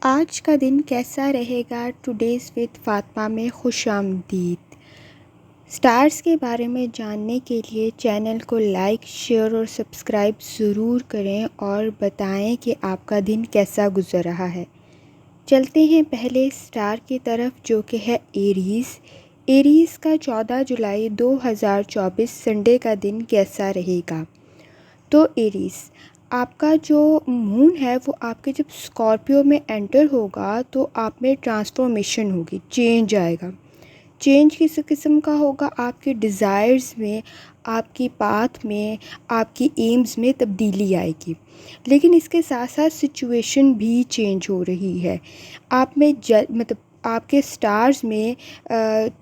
آج کا دن کیسا رہے گا ٹوڈیز وتھ فاطمہ میں خوش آمدید۔ سٹارز کے بارے میں جاننے کے لیے چینل کو لائک، شیئر اور سبسکرائب ضرور کریں اور بتائیں کہ آپ کا دن کیسا گزر رہا ہے۔ چلتے ہیں پہلے سٹار کی طرف جو کہ ہے ایریز۔ ایریز کا 14 جولائی 2024 سنڈے کا دن کیسا رہے گا؟ تو ایریز، آپ کا جو مون ہے وہ آپ کے جب اسکارپیو میں انٹر ہوگا تو آپ میں ٹرانسفارمیشن ہوگی، چینج آئے گا۔ چینج کس قسم کا ہوگا؟ آپ کے ڈیزائرز میں، آپ کی پاتھ میں، آپ کی ایمز میں تبدیلی آئے گی۔ لیکن اس کے ساتھ ساتھ سچویشن بھی چینج ہو رہی ہے۔ آپ میں آپ کے سٹارز میں،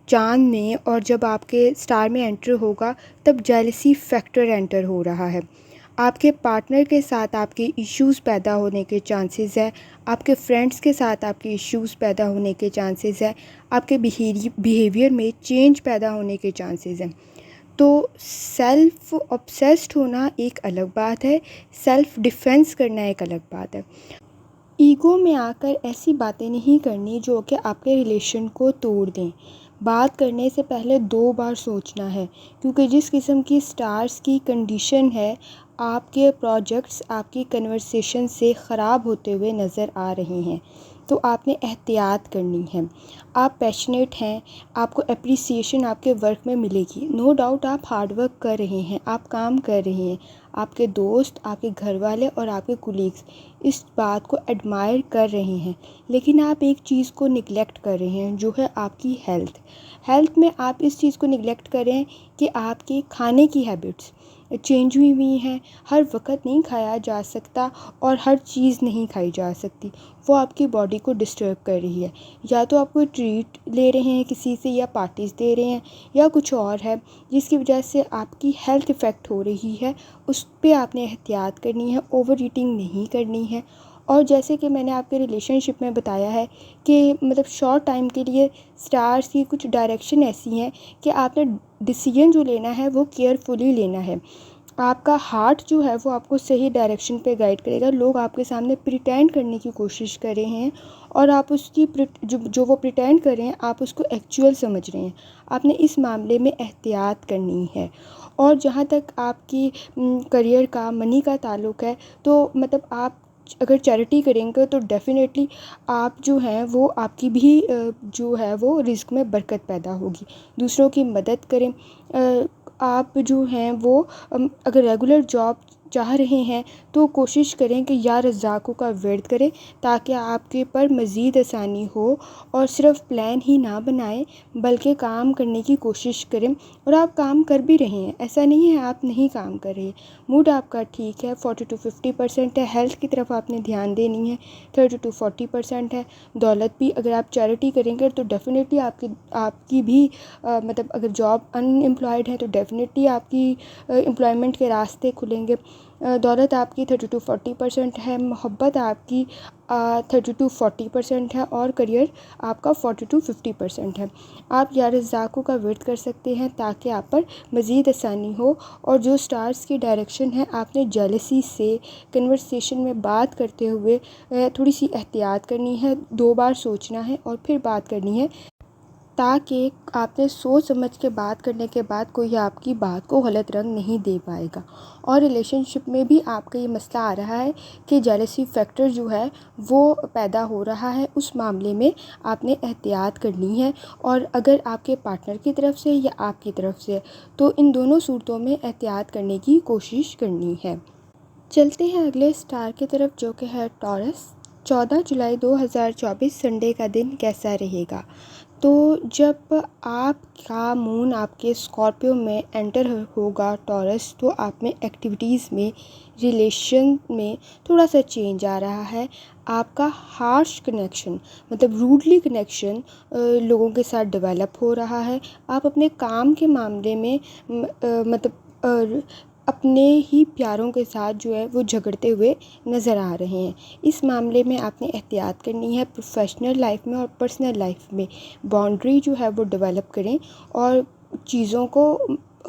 چاند میں، اور جب آپ کے سٹار میں انٹر ہوگا تب جیلسی فیکٹر انٹر ہو رہا ہے۔ آپ کے پارٹنر کے ساتھ آپ کے ایشوز پیدا ہونے کے چانسز ہے۔ آپ کے فرینڈس کے ساتھ آپ کے ایشوز پیدا ہونے کے چانسز ہے۔ آپ کے بیہیویئر میں چینج پیدا ہونے کے چانسز ہیں۔ تو سیلف obsessed ہونا ایک الگ بات ہے، سیلف ڈیفینس کرنا ایک الگ بات ہے۔ ایگو میں آ کر ایسی باتیں نہیں کرنی جو کہ آپ کے ریلیشن کو توڑ دیں۔ بات کرنے سے پہلے 2 بار سوچنا ہے، کیونکہ جس قسم کی سٹارز کی کنڈیشن ہے، آپ کے پروجیکٹس آپ کی کنورسیشن سے خراب ہوتے ہوئے نظر آ رہے ہیں، تو آپ نے احتیاط کرنی ہے۔ آپ پیشنیٹ ہیں، آپ کو اپریسیشن آپ کے ورک میں ملے گی، نو ڈاؤٹ آپ ہارڈ ورک کر رہے ہیں، آپ کام کر رہے ہیں۔ آپ کے دوست، آپ کے گھر والے اور آپ کے کولیگس اس بات کو ایڈمائر کر رہے ہیں، لیکن آپ ایک چیز کو نگلیکٹ کر رہے ہیں جو ہے آپ کی ہیلتھ میں آپ اس چیز کو نگلیکٹ کریں کہ آپ کے کھانے کی ہیبٹس چینج ہوئی ہیں۔ ہر وقت نہیں کھایا جا سکتا اور ہر چیز نہیں کھائی جا سکتی، وہ آپ کی باڈی کو ڈسٹرب کر رہی ہے۔ یا تو آپ کوئی ٹریٹ لے رہے ہیں کسی سے، یا پارٹیز دے رہے ہیں، یا کچھ اور ہے جس کی وجہ سے آپ کی ہیلتھ افیکٹ ہو رہی ہے، اس پہ آپ نے احتیاط کرنی ہے، اوور ایٹنگ نہیں کرنی ہے۔ اور جیسے کہ میں نے آپ کے ریلیشن شپ میں بتایا ہے کہ شارٹ ٹائم کے لیے سٹارز کی کچھ ڈائریکشن ایسی ہیں کہ آپ نے ڈیسیجن جو لینا ہے وہ کیئرفلی لینا ہے۔ آپ کا ہارٹ جو ہے وہ آپ کو صحیح ڈائریکشن پہ گائیڈ کرے گا۔ لوگ آپ کے سامنے پریٹینڈ کرنے کی کوشش کر رہے ہیں اور آپ اس کی جو وہ پریٹینڈ کر رہے ہیں آپ اس کو ایکچوئل سمجھ رہے ہیں۔ آپ نے اس معاملے میں احتیاط کرنی ہے۔ اور جہاں تک آپ کی کریئر کا، منی کا تعلق ہے، تو آپ اگر چیریٹی کریں گے تو ڈیفینیٹلی آپ جو ہیں وہ آپ کی بھی جو ہے وہ رزق میں برکت پیدا ہوگی۔ دوسروں کی مدد کریں۔ آپ جو ہیں وہ اگر ریگولر جاب چاہ رہے ہیں تو کوشش کریں کہ یا رزاقوں کا ورد کریں تاکہ آپ کے پر مزید آسانی ہو، اور صرف پلان ہی نہ بنائیں بلکہ کام کرنے کی کوشش کریں۔ اور آپ کام کر بھی رہے ہیں، ایسا نہیں ہے آپ نہیں کام کر رہے۔ موڈ آپ کا ٹھیک ہے، 40 to 50% ہے۔ ہیلتھ کی طرف آپ نے دھیان دینی ہے، 30 to 40% ہے۔ دولت بھی اگر آپ چیریٹی کریں گے تو ڈیفینیٹلی آپ کی بھی اگر جاب ان امپلائڈ ہے تو ڈیفینیٹلی آپ کی امپلائمنٹ کے راستے کھلیں گے۔ دولت آپ کی 30 to 40% ہے، محبت آپ کی 30 to 40% ہے، اور کریئر آپ کا 40 to 50% ہے۔ آپ یا رزاقوں کا ورد کر سکتے ہیں تاکہ آپ پر مزید آسانی ہو۔ اور جو سٹارز کی ڈائریکشن ہے، آپ نے جیلسی سے کنورسیشن میں بات کرتے ہوئے تھوڑی سی احتیاط کرنی ہے، 2 بار سوچنا ہے اور پھر بات کرنی ہے، تاکہ آپ نے سوچ سمجھ کے بات کرنے کے بعد کوئی آپ کی بات کو غلط رنگ نہیں دے پائے گا۔ اور ریلیشن شپ میں بھی آپ کا یہ مسئلہ آ رہا ہے کہ جیلسی فیکٹر جو ہے وہ پیدا ہو رہا ہے، اس معاملے میں آپ نے احتیاط کرنی ہے۔ اور اگر آپ کے پارٹنر کی طرف سے یا آپ کی طرف سے، تو ان دونوں صورتوں میں احتیاط کرنے کی کوشش کرنی ہے۔ چلتے ہیں اگلے سٹار کی طرف جو کہ ہے ٹورس۔ 14 جولائی 2024 سنڈے کا دن کیسا رہے گا؟ تو جب آپ کا مون آپ کے اسکارپیو میں انٹر ہوگا ٹورس، تو آپ میں ایکٹیویٹیز میں، ریلیشن میں تھوڑا سا چینج آ رہا ہے۔ آپ کا ہارش کنیکشن روڈلی کنیکشن لوگوں کے ساتھ ڈیولپ ہو رہا ہے۔ آپ اپنے کام کے معاملے میں اپنے ہی پیاروں کے ساتھ جو ہے وہ جھگڑتے ہوئے نظر آ رہے ہیں۔ اس معاملے میں آپ نے احتیاط کرنی ہے۔ پروفیشنل لائف میں اور پرسنل لائف میں باؤنڈری جو ہے وہ ڈیولپ کریں، اور چیزوں کو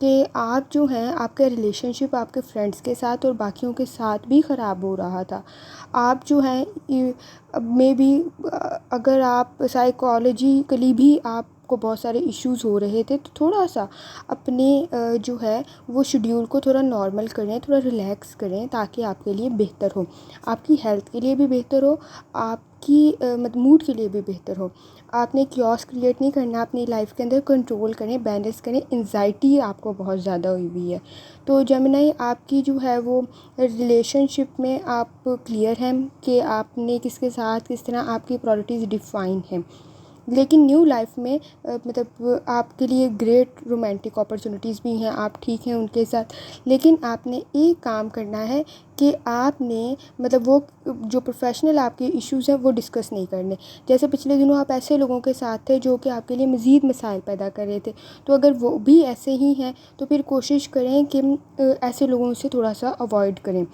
کہ آپ جو ہیں آپ کا ریلیشن شپ آپ کے فرینڈس کے ساتھ اور باقیوں کے ساتھ بھی خراب ہو رہا تھا. آپ جو ہیں مے بی اگر آپ سائیکالوجیکلی بھی آپ کو بہت سارے ایشوز ہو رہے تھے تو تھوڑا سا اپنے جو ہے وہ شیڈیول کو تھوڑا نارمل کریں, تھوڑا ریلیکس کریں تاکہ آپ کے لیے بہتر ہو, آپ کی ہیلتھ کے لیے بھی بہتر ہو, آپ کی موڈ کے لیے بھی بہتر ہو. آپ نے کیوس کریٹ نہیں کرنا اپنی لائف کے اندر, کنٹرول کریں, بیلنس کریں. انزائٹی آپ کو بہت زیادہ ہوئی ہوئی ہے. تو جیمنائی آپ کی جو ہے وہ ریلیشن شپ میں آپ کلیئر ہیں کہ آپ نے کس کے ساتھ کس طرح آپ کی پرائورٹیز ڈیفائن ہیں. لیکن نیو لائف میں مطلب آپ کے لیے گریٹ رومانٹک اپرچونیٹیز بھی ہیں, آپ ٹھیک ہیں ان کے ساتھ, لیکن آپ نے ایک کام کرنا ہے کہ آپ نے مطلب وہ جو پروفیشنل آپ کے ایشوز ہیں وہ ڈسکس نہیں کرنے. جیسے پچھلے دنوں آپ ایسے لوگوں کے ساتھ تھے جو کہ آپ کے لیے مزید مسائل پیدا کر رہے تھے, تو اگر وہ بھی ایسے ہی ہیں تو پھر کوشش کریں کہ ایسے لوگوں سے تھوڑا سا اوائڈ کریں.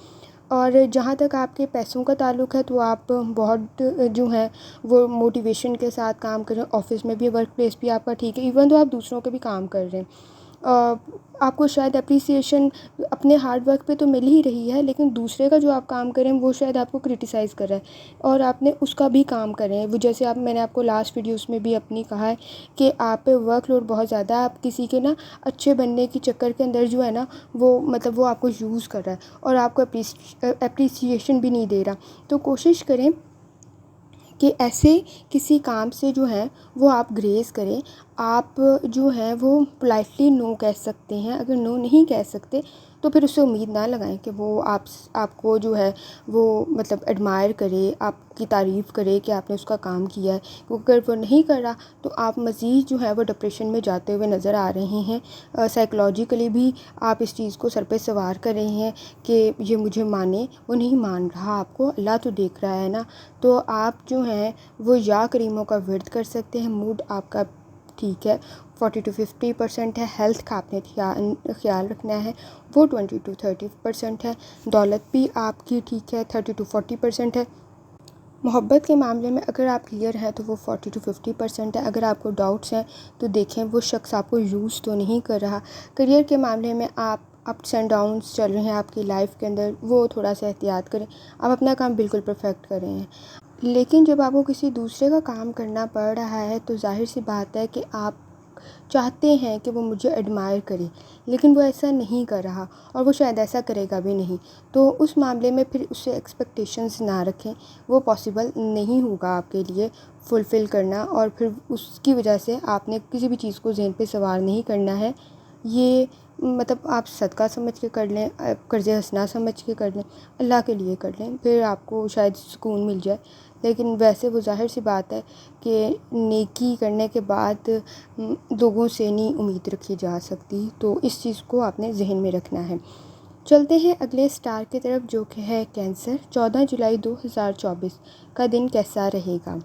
اور جہاں تک آپ کے پیسوں کا تعلق ہے تو آپ بہت جو ہیں وہ موٹیویشن کے ساتھ کام کریں. آفس میں بھی, ورک پلیس بھی آپ کا ٹھیک ہے, ایون تو آپ دوسروں کے بھی کام کر رہے ہیں. آپ کو شاید اپریسیشن اپنے ہارڈ ورک پہ تو مل ہی رہی ہے, لیکن دوسرے کا جو آپ کام کریں وہ شاید آپ کو کرٹیسائز کر رہا ہے اور آپ نے اس کا بھی کام کریں. وہ جیسے میں نے آپ کو لاسٹ ویڈیوز میں بھی اپنی کہا ہے کہ آپ پہ ورک لوڈ بہت زیادہ ہے, آپ کسی کے نا اچھے بننے کی چکر کے اندر جو ہے نا وہ مطلب وہ آپ کو یوز کر رہا ہے اور آپ کو اپریسیشن بھی نہیں دے رہا. تو کوشش کریں کہ ایسے کسی کام سے جو ہے وہ آپ گریز کریں. آپ جو ہیں وہ پولائٹلی نو کہہ سکتے ہیں, اگر نو نہیں کہہ سکتے تو پھر اس سے امید نہ لگائیں کہ وہ آپ کو جو ہے وہ مطلب ایڈمائر کرے, آپ کی تعریف کرے کہ آپ نے اس کا کام کیا ہے. اگر وہ نہیں کر رہا تو آپ مزید جو ہے وہ ڈپریشن میں جاتے ہوئے نظر آ رہے ہیں. سائیکلوجیکلی بھی آپ اس چیز کو سر پہ سوار کر رہے ہیں کہ یہ مجھے مانے, وہ نہیں مان رہا آپ کو, اللہ تو دیکھ رہا ہے نا. تو آپ جو ہیں وہ یا کریموں کا ورد کر سکتے ہیں, موڈ آپ کا ٹھیک ہے 40 to 50% ہے, ہیلتھ کا آپ نے خیال رکھنا ہے وہ 20 to 30% ہے, دولت بھی آپ کی ٹھیک ہے 30 to 40% ہے. محبت کے معاملے میں اگر آپ کلیئر ہیں تو وہ 40 to 50% ہے. اگر آپ کو ڈاؤٹس ہیں تو دیکھیں وہ شخص آپ کو یوز تو نہیں کر رہا. کریئر کے معاملے میں آپ اپس اینڈ ڈاؤنس چل رہے ہیں آپ کی لائف کے اندر, وہ تھوڑا سا احتیاط کریں. آپ اپنا کام بالکل پرفیکٹ کر رہے ہیں, لیکن جب آپ کو کسی دوسرے کا کام کرنا پڑ رہا ہے تو ظاہر سی بات ہے کہ آپ چاہتے ہیں کہ وہ مجھے ایڈمائر کرے, لیکن وہ ایسا نہیں کر رہا اور وہ شاید ایسا کرے گا بھی نہیں. تو اس معاملے میں پھر اس سے ایکسپیکٹیشنز نہ رکھیں, وہ پاسبل نہیں ہوگا آپ کے لیے فلفل کرنا, اور پھر اس کی وجہ سے آپ نے کسی بھی چیز کو ذہن پہ سوار نہیں کرنا ہے. یہ مطلب آپ صدقہ سمجھ کے کر لیں, قرض حسنہ سمجھ کے کر لیں, اللہ کے لیے کر لیں, پھر آپ کو شاید سکون مل جائے. لیکن ویسے وہ ظاہر سی بات ہے کہ نیکی کرنے کے بعد لوگوں سے نہیں امید رکھی جا سکتی, تو اس چیز کو آپ نے ذہن میں رکھنا ہے. چلتے ہیں اگلے سٹار کی طرف جو کہ ہے کینسر. 14 جولائی 2024 کا دن کیسا رہے گا؟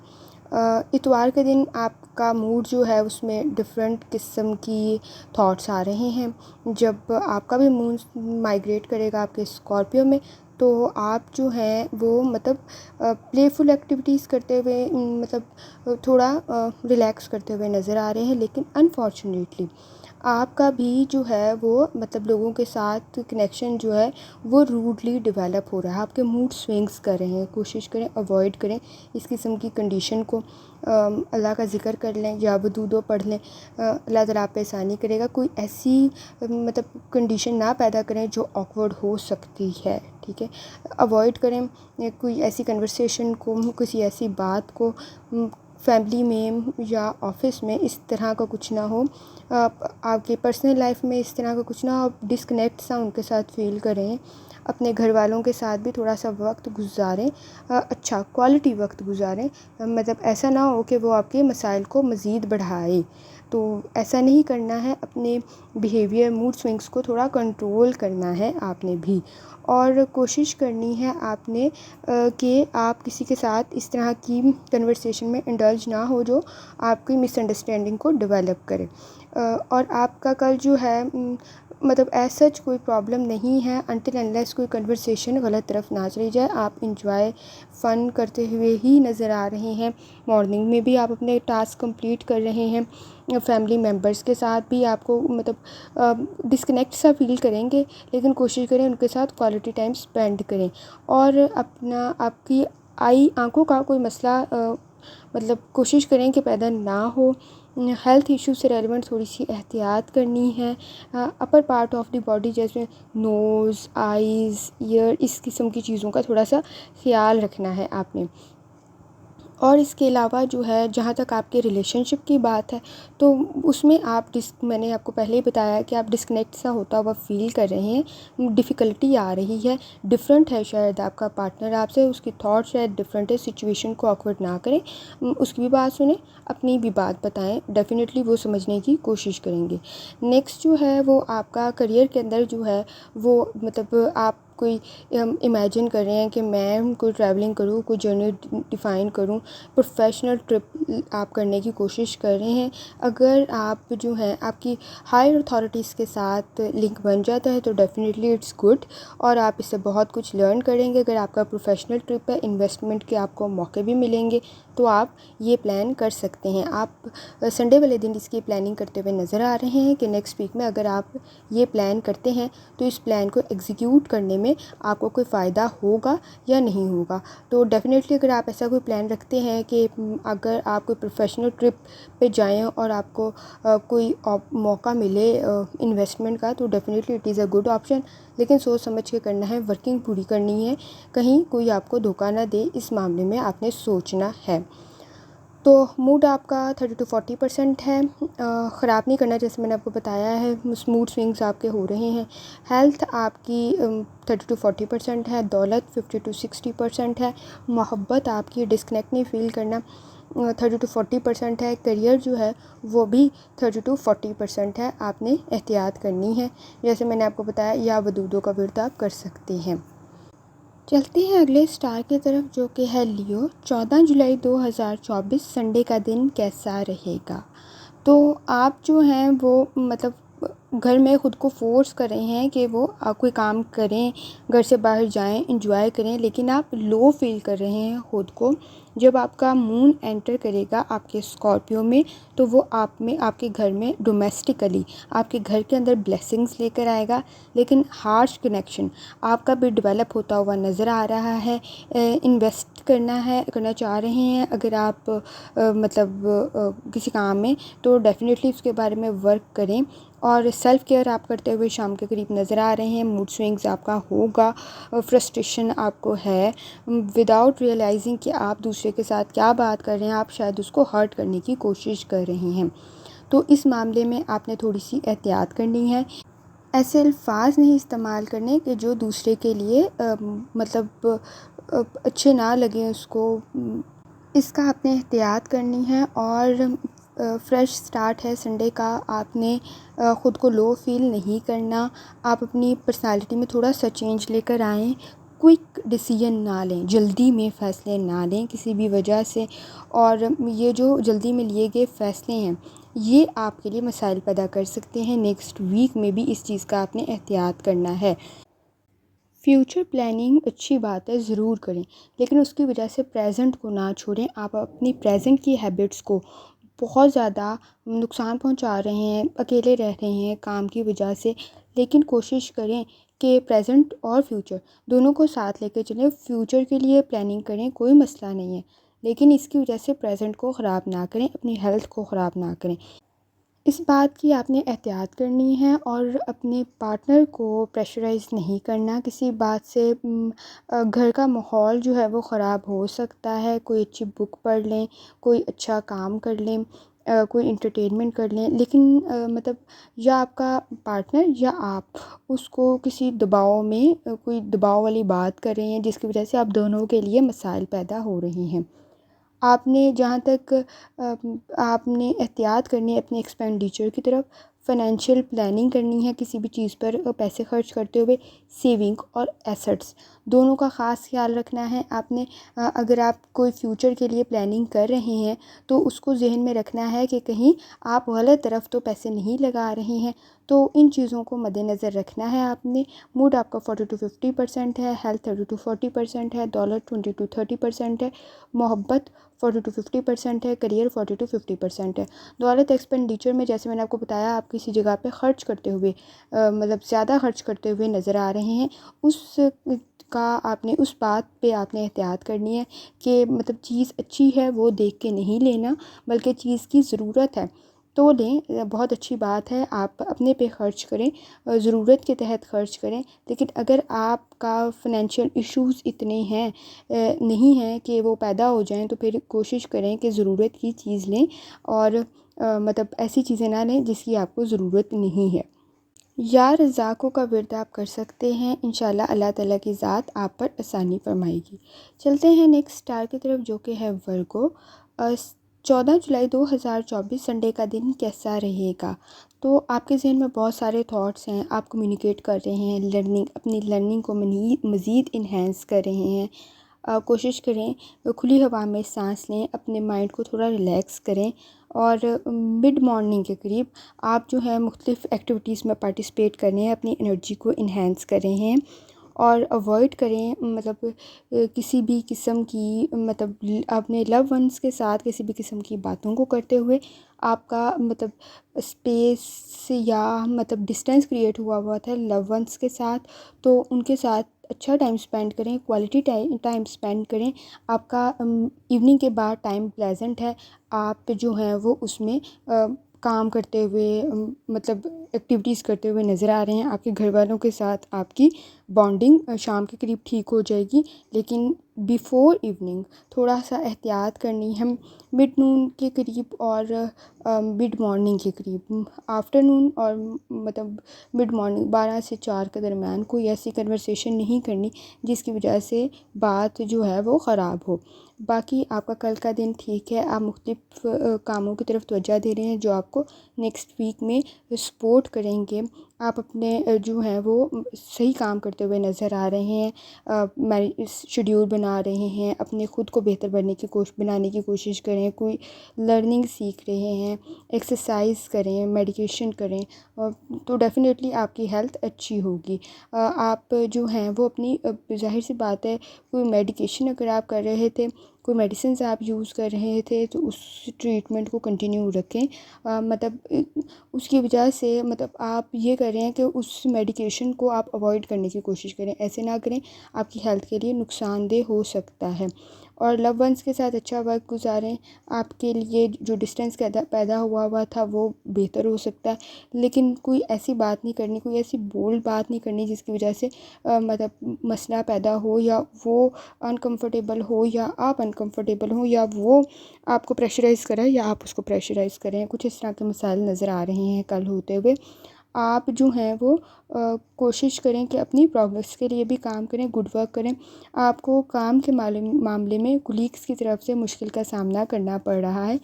اتوار کے دن آپ کا موڈ جو ہے اس میں ڈفرینٹ قسم کی تھاٹس آ رہے ہیں. جب آپ کا بھی مون مائیگریٹ کرے گا آپ کے اسکارپیو میں تو آپ جو ہیں وہ مطلب پلے فل ایکٹیویٹیز کرتے ہوئے مطلب تھوڑا ریلیکس کرتے ہوئے نظر آ رہے ہیں. لیکن انفارچونیٹلی آپ کا بھی جو ہے وہ مطلب لوگوں کے ساتھ کنیکشن جو ہے وہ روڈلی ڈیولپ ہو رہا ہے. آپ کے موڈ سوئنگس کر رہے ہیں, کوشش کریں اوائڈ کریں اس قسم کی کنڈیشن کو. اللہ کا ذکر کر لیں یا ودودو پڑھ لیں, اللہ تعالیٰ آپ پہ آسانی کرے گا. کوئی ایسی مطلب کنڈیشن نہ پیدا کریں جو آکورڈ ہو سکتی ہے, ٹھیک ہے, اوائڈ کریں کوئی ایسی کنورسیشن کو, کسی ایسی بات کو فیملی میں یا آفس میں اس طرح کا کچھ نہ ہو, آپ کی پرسنل لائف میں اس طرح کا کچھ نہ ہو. ڈسکنیکٹ سا ان کے ساتھ فیل کریں, اپنے گھر والوں کے ساتھ بھی تھوڑا سا وقت گزاریں, اچھا کوالٹی وقت گزاریں. مطلب ایسا نہ ہو کہ وہ آپ کے مسائل کو مزید بڑھائے, تو ایسا نہیں کرنا ہے. اپنے بیہیویئر موڈ سوئنگس کو تھوڑا کنٹرول کرنا ہے آپ نے بھی, اور کوشش کرنی ہے آپ نے کہ آپ کسی کے ساتھ اس طرح کی کنورسیشن میں انڈلج نہ ہو جو آپ کی مس انڈرسٹینڈنگ کو ڈیولپ کرے. اور آپ کا کل جو ہے مطلب ایز سچ کوئی پرابلم نہیں ہے انٹل انلیس کوئی کنورسیشن غلط طرف نہ چلی جائے. آپ انجوائے فن کرتے ہوئے ہی نظر آ رہے ہیں. مارننگ میں بھی آپ اپنے ٹاسک کمپلیٹ کر رہے ہیں. فیملی ممبرس کے ساتھ بھی آپ کو مطلب ڈسکنیکٹ سا فیل کریں گے، لیکن کوشش کریں ان کے ساتھ کوالٹی ٹائم اسپینڈ کریں. اور آپ کی آنکھوں کا کوئی مسئلہ مطلب کوشش کریں کہ پیدا نہ ہو. ہیلتھ ایشو سے ریلیونٹ تھوڑی سی احتیاط کرنی ہے. Upper part of the body جیسے نوز، آئیز، ایئر، اس قسم کی چیزوں کا تھوڑا سا خیال رکھنا ہے آپ نے. اور اس کے علاوہ جو ہے جہاں تک آپ کے ریلیشن شپ کی بات ہے تو اس میں میں نے آپ کو پہلے ہی بتایا کہ آپ ڈسکنیکٹ سا ہوتا ہوا فیل کر رہے ہیں، ڈیفیکلٹی آ رہی ہے، ڈفرینٹ ہے شاید آپ کا پارٹنر آپ سے، اس کی تھاٹ شاید ڈفرینٹ ہے. سچویشن کو آکورڈ نہ کریں، اس کی بھی بات سنیں، اپنی بھی بات بتائیں، ڈیفینیٹلی وہ سمجھنے کی کوشش کریں گے. نیکسٹ جو ہے وہ آپ کا کریئر کے اندر جو ہے وہ مطلب آپ کوئی امیجن کر رہے ہیں کہ میں کوئی ٹریولنگ کروں، کوئی جرنی ڈیفائن کروں، پروفیشنل ٹرپ آپ کرنے کی کوشش کر رہے ہیں. اگر آپ جو ہیں آپ کی ہائر اتھارٹیز کے ساتھ لنک بن جاتا ہے تو ڈیفینیٹلی اٹس گڈ، اور آپ اس سے بہت کچھ لرن کریں گے. اگر آپ کا پروفیشنل ٹرپ ہے، انویسٹمنٹ کے آپ کو موقع بھی ملیں گے تو آپ یہ پلان کر سکتے ہیں. آپ سنڈے والے دن اس کی پلاننگ کرتے ہوئے نظر آ رہے ہیں کہ نیکسٹ ویک میں اگر آپ یہ پلان کرتے ہیں تو اس پلان کو ایگزیکیوٹ کرنے میں آپ کو کوئی فائدہ ہوگا یا نہیں ہوگا. تو ڈیفینیٹلی اگر آپ ایسا کوئی پلان رکھتے ہیں کہ اگر آپ کوئی پروفیشنل ٹرپ پہ جائیں اور آپ کو کوئی موقع ملے انویسٹمنٹ کا تو definitely it is a good option, لیکن سوچ سمجھ کے کرنا ہے، ورکنگ پوری کرنی ہے، کہیں کوئی آپ کو دھوکہ نہ دے، اس معاملے میں آپ نے سوچنا ہے. تو موڈ آپ کا 30 to 40% ہے، خراب نہیں کرنا جیسے میں نے آپ کو بتایا ہے. موڈ سوئنگز آپ کے ہو رہے ہیں. ہیلتھ آپ کی 30 to 40% ہے. دولت 50 to 60% ہے. محبت آپ کی ڈسکنیکٹ نہیں فیل کرنا 30 to 40% ہے. کریئر جو ہے وہ بھی 30 to 40% ہے. آپ نے احتیاط کرنی ہے جیسے میں نے آپ کو بتایا، یا ودودوں کا ورد آپ کر سکتے ہیں. چلتے ہیں اگلے اسٹار کی طرف جو کہ ہے لیو. 14 جولائی 2024 سنڈے کا دن کیسا رہے گا؟ تو آپ جو ہیں وہ مطلب گھر میں خود کو فورس کر رہے ہیں کہ وہ کوئی کام کریں، گھر سے باہر جائیں، انجوائے کریں، لیکن آپ لو فیل کر رہے ہیں خود کو. جب آپ کا مون انٹر کرے گا آپ کے اسکارپیو میں تو وہ آپ کے گھر میں ڈومیسٹکلی آپ کے گھر کے اندر بلیسنگز لے کر آئے گا، لیکن ہارش کنیکشن آپ کا بھی ڈیولپ ہوتا ہوا نظر آ رہا ہے. انویسٹ کرنا چاہ رہے ہیں اگر آپ مطلب کسی کام میں تو ڈیفینیٹلی اس کے بارے میں ورک کریں. اور سیلف کیئر آپ کرتے ہوئے شام کے قریب نظر آ رہے ہیں. موڈ سوئنگز آپ کا ہوگا، فرسٹریشن آپ کو ہے، وداؤٹ ریئلائزنگ کہ آپ دوسرے کے ساتھ کیا بات کر رہے ہیں آپ شاید اس کو ہرٹ کرنے کی کوشش کر رہے ہیں. تو اس معاملے میں آپ نے تھوڑی سی احتیاط کرنی ہے. ایسے الفاظ نہیں استعمال کرنے کہ جو دوسرے کے لیے مطلب اچھے نہ لگیں اس کو، اس کا آپ نے احتیاط کرنی ہے. اور فریش سٹارٹ ہے سنڈے کا، آپ نے خود کو لو فیل نہیں کرنا. آپ اپنی پرسنالٹی میں تھوڑا سا چینج لے کر آئیں. کوئک ڈیسیژن نہ لیں، جلدی میں فیصلے نہ لیں کسی بھی وجہ سے. اور یہ جو جلدی میں لیے گئے فیصلے ہیں یہ آپ کے لیے مسائل پیدا کر سکتے ہیں. نیکسٹ ویک میں بھی اس چیز کا آپ نے احتیاط کرنا ہے. فیوچر پلاننگ اچھی بات ہے، ضرور کریں، لیکن اس کی وجہ سے پریزنٹ کو نہ چھوڑیں. آپ اپنی پریزنٹ کی ہیبٹس کو بہت زیادہ نقصان پہنچا رہے ہیں، اکیلے رہ رہے ہیں کام کی وجہ سے. لیکن کوشش کریں کہ پریزنٹ اور فیوچر دونوں کو ساتھ لے کے چلیں. فیوچر کے لیے پلاننگ کریں، کوئی مسئلہ نہیں ہے، لیکن اس کی وجہ سے پریزنٹ کو خراب نہ کریں، اپنی ہیلتھ کو خراب نہ کریں. اس بات کی آپ نے احتیاط کرنی ہے اور اپنے پارٹنر کو پریشرائز نہیں کرنا کسی بات سے. گھر کا ماحول جو ہے وہ خراب ہو سکتا ہے. کوئی اچھی بک پڑھ لیں، کوئی اچھا کام کر لیں، کوئی انٹرٹینمنٹ کر لیں، لیکن مطلب یا آپ کا پارٹنر یا آپ اس کو کسی دباؤ میں کوئی دباؤ والی بات کر رہے ہیں جس کی وجہ سے آپ دونوں کے لیے مسائل پیدا ہو رہے ہیں. آپ نے جہاں تک آپ نے احتیاط کرنی ہے اپنے ایکسپینڈیچر کی طرف، فائنینشیل پلاننگ کرنی ہے کسی بھی چیز پر پیسے خرچ کرتے ہوئے. سیونگ اور ایسٹس دونوں کا خاص خیال رکھنا ہے آپ نے۔ اگر آپ کوئی فیوچر کے لیے پلاننگ کر رہے ہیں تو اس کو ذہن میں رکھنا ہے کہ کہیں آپ غلط طرف تو پیسے نہیں لگا رہے ہیں، تو ان چیزوں کو مد نظر رکھنا ہے آپ نے۔ موڈ آپ کا 40 to 50% ہے، ہیلتھ 30 to 40% ہے، دولت 20 to 30% ہے، محبت 40 to 50% ہے، کریئر 40 to 50% ہے۔ دولت ایکسپینڈیچر میں جیسے میں نے آپ کو بتایا، آپ کسی جگہ پہ خرچ کرتے ہوئے مطلب زیادہ خرچ کرتے ہوئے نظر آ رہے ہیں، اس کا آپ نے اس بات پہ آپ نے احتیاط کرنی ہے کہ مطلب چیز اچھی ہے وہ دیکھ کے نہیں لینا، بلکہ چیز کی ضرورت ہے تو لیں، بہت اچھی بات ہے، آپ اپنے پہ خرچ کریں، ضرورت کے تحت خرچ کریں۔ لیکن اگر آپ کا فنینشیل ایشوز اتنے ہیں نہیں ہیں کہ وہ پیدا ہو جائیں، تو پھر کوشش کریں کہ ضرورت کی چیز لیں، اور مطلب ایسی چیزیں نہ لیں جس کی آپ کو ضرورت نہیں ہے۔ یا رزاقوں کا ورد آپ کر سکتے ہیں، انشاءاللہ اللہ تعالیٰ کی ذات آپ پر آسانی فرمائے گی۔ چلتے ہیں نیکسٹ اسٹار کی طرف جو کہ ہے ورگو۔ 14 جولائی 2024 سنڈے کا دن کیسا رہے گا؟ تو آپ کے ذہن میں بہت سارے تھاٹس ہیں، آپ کمیونیکیٹ کر رہے ہیں، اپنی لرننگ کو مزید انہینس کر رہے ہیں۔ کوشش کریں کھلی ہوا میں سانس لیں، اپنے مائنڈ کو تھوڑا ریلیکس کریں، اور مڈ مارننگ کے قریب آپ جو ہے مختلف ایکٹیویٹیز میں پارٹیسپیٹ کر رہے ہیں، اپنی انرجی کو انہینس کر رہے ہیں، اور اوائڈ کریں مطلب کسی بھی قسم کی مطلب اپنے لو ونس کے ساتھ کسی بھی قسم کی باتوں کو کرتے ہوئے آپ کا مطلب اسپیس یا مطلب ڈسٹینس کریٹ ہوا تھا لو ونس کے ساتھ، تو ان کے ساتھ اچھا ٹائم اسپینڈ کریں، کوالٹی ٹائم اسپینڈ کریں۔ آپ کا ایوننگ کے بعد ٹائم پلیزنٹ ہے، آپ جو ہیں وہ اس میں کام کرتے ہوئے مطلب ایکٹیویٹیز کرتے ہوئے نظر آ رہے ہیں۔ آپ کے گھر والوں کے ساتھ آپ کی بانڈنگ شام کے قریب ٹھیک ہو جائے گی، لیکن بیفور ایوننگ تھوڑا سا احتیاط کرنی ہے۔ مڈ نون کے قریب اور مڈ مارننگ کے قریب، آفٹر نون اور مطلب مڈ مارننگ 12 سے 4 کے درمیان کوئی ایسی کنورسیشن نہیں کرنی جس کی وجہ سے بات جو ہے وہ خراب ہو۔ باقی آپ کا کل کا دن ٹھیک ہے، آپ مختلف کاموں کی طرف توجہ دے رہے ہیں جو آپ کو نیکسٹ ویک میں سپورٹ کریں گے۔ آپ اپنے جو ہیں وہ صحیح کام کرتے ہوئے نظر آ رہے ہیں، شیڈیول بنا رہے ہیں، اپنے خود کو بہتر بنانے کی کوشش کریں، کوئی لرننگ سیکھ رہے ہیں، ایکسرسائز کریں، میڈیکیشن کریں، تو ڈیفینیٹلی آپ کی ہیلتھ اچھی ہوگی۔ آپ جو ہیں وہ اپنی ظاہر سی بات ہے، کوئی میڈیکیشن اگر آپ کر رہے تھے، کوئی میڈیسنز آپ یوز کر رہے تھے، تو اس ٹریٹمنٹ کو کنٹینیو رکھیں، مطلب اس کی وجہ سے مطلب آپ یہ کر رہے ہیں کہ اس میڈیکیشن کو آپ اوائڈ کرنے کی کوشش کریں، ایسے نہ کریں، آپ کی ہیلتھ کے لیے نقصان دہ ہو سکتا ہے۔ اور لو ونس کے ساتھ اچھا وقت گزاریں، آپ کے لیے جو ڈسٹینس پیدا ہوا تھا وہ بہتر ہو سکتا ہے، لیکن کوئی ایسی بات نہیں کرنی، کوئی ایسی بولڈ بات نہیں کرنی جس کی وجہ سے مطلب مسئلہ پیدا ہو، یا وہ انکمفرٹیبل ہو، یا آپ انکمفرٹیبل ہوں، یا وہ آپ کو پریشرائز کرے یا آپ اس کو پریشرائز کریں۔ کچھ اس طرح کے مسائل نظر آ رہے ہیں کل ہوتے ہوئے۔ آپ جو ہیں وہ کوشش کریں کہ اپنی پروگریس کے لیے بھی کام کریں، گڈ ورک کریں۔ آپ کو کام کے معاملے میں کولیگس کی طرف سے مشکل کا سامنا کرنا پڑ رہا ہے۔